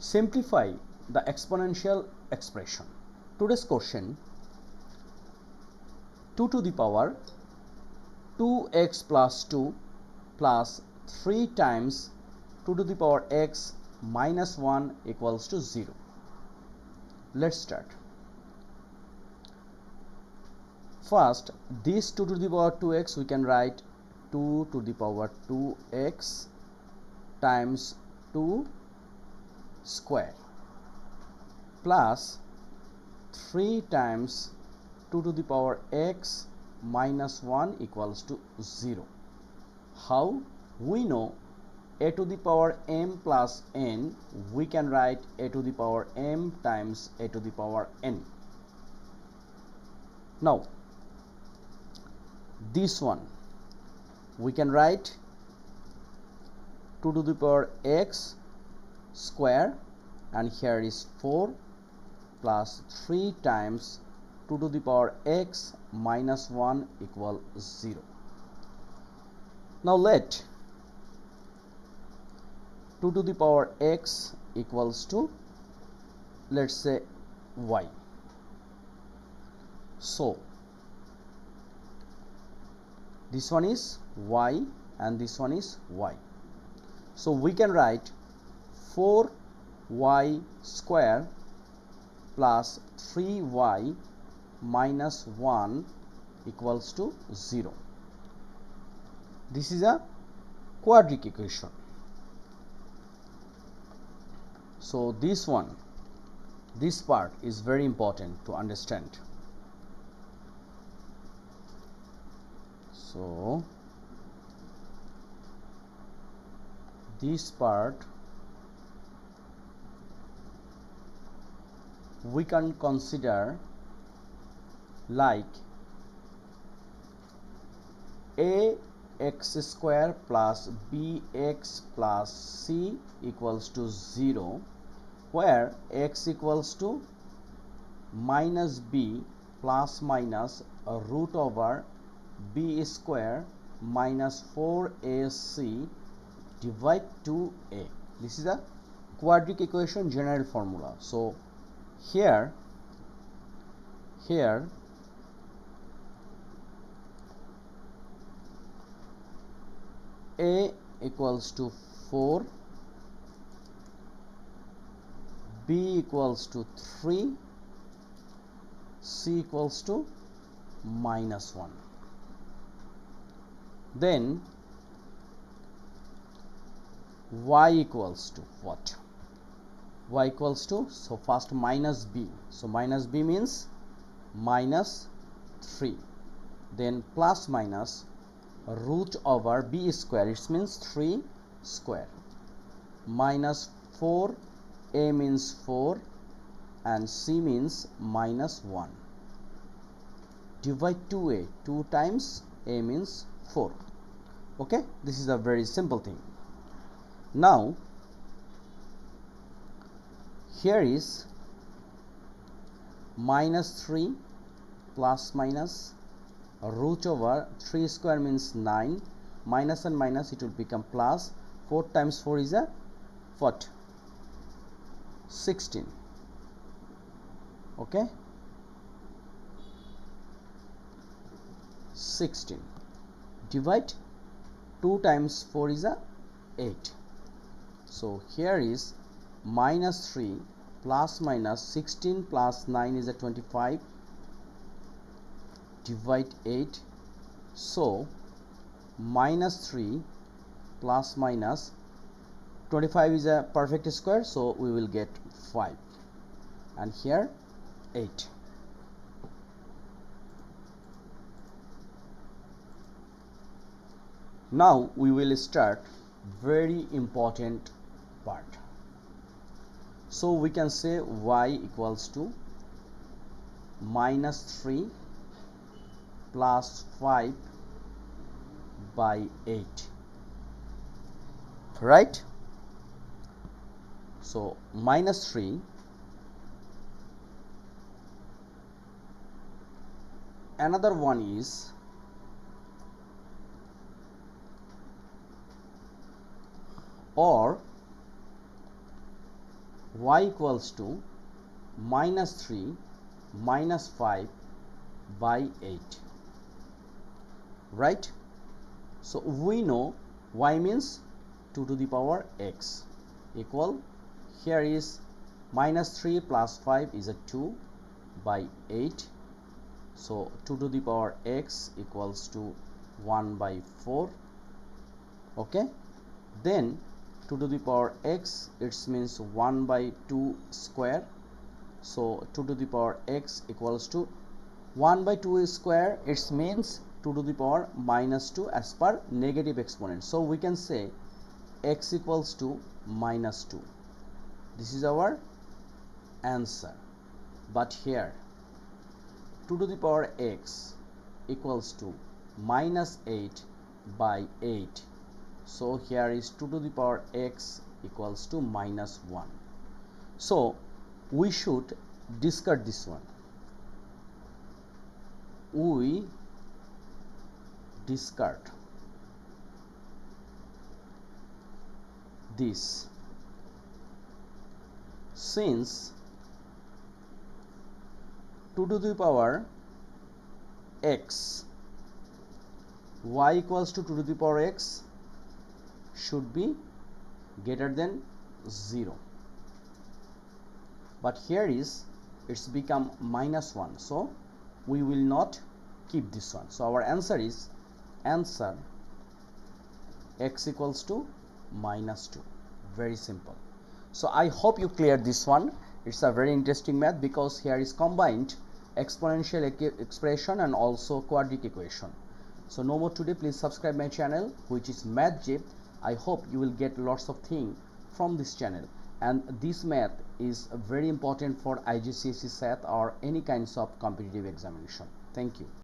Simplify the exponential expression. Today's question: 2 to the power 2x plus 2 plus 3 times 2 to the power x minus 1 equals to 0. Let's start. First, this 2 to the power 2x we can write 2 to the power 2x times 2 square plus 3 times 2 to the power x minus 1 equals to 0. How? We know a to the power m plus n, we can write a to the power m times a to the power n. Now this one we can write 2 to the power x square, and here is 4 plus 3 times 2 to the power x minus 1 equal 0. Now let 2 to the power x equals to, let's say, y. So this one is y and this one is y. So we can write 4y square plus 3y minus 1 equals to 0. This is a quadratic equation. So this part is very important to understand. So this part we can consider like ax square plus bx plus c equals to 0, where x equals to minus b plus minus a root over b square minus 4ac divide 2a. This is a quadratic equation general formula. So here a equals to 4, b equals to 3, c equals to minus 1. Then y equals to what? Y equals to, so first minus b, so minus b means minus 3, then plus minus root over b square, it means 3 square, minus 4, a means 4 and c means minus 1, divide 2a, 2 times a means 4. Okay, this is a very simple thing. Now here is minus 3 plus minus root over 3 square means 9, minus and minus it will become plus, 4 times 4 is a what? 16. Okay, 16 divide 2 times 4 is a 8. So here is minus 3 plus minus 16 plus 9 is a 25, divide 8. So minus 3 plus minus 25 is a perfect square, so we will get 5, and here 8. Now we will start very important part. So we can say y equals to minus 3 plus 5 by 8, right? So minus 3, another one is or y equals to minus 3 minus 5 by 8, right? So we know y means 2 to the power x equal, here is minus 3 plus 5 is a 2 by 8, so 2 to the power x equals to 1 by 4. Okay, then 2 to the power x, it means 1 by 2 square, so 2 to the power x equals to 1 by 2 square, it means 2 to the power minus 2 as per negative exponent. So we can say x equals to minus 2. This is our answer. But here 2 to the power x equals to minus 8 by 8. So here is 2 to the power x equals to minus 1. So we should discard this one. We discard this, since 2 to the power x, y equals to 2 to the power x should be greater than 0, but here is it's become minus 1, so we will not keep this one. So our answer is x equals to minus 2. Very simple. So I hope you cleared this one. It's a very interesting math because here is combined exponential expression and also quadratic equation. So no more today. Please subscribe my channel, which is MathJip. I hope you will get lots of things from this channel, and this math is very important for IGCSE SAT or any kinds of competitive examination. Thank you.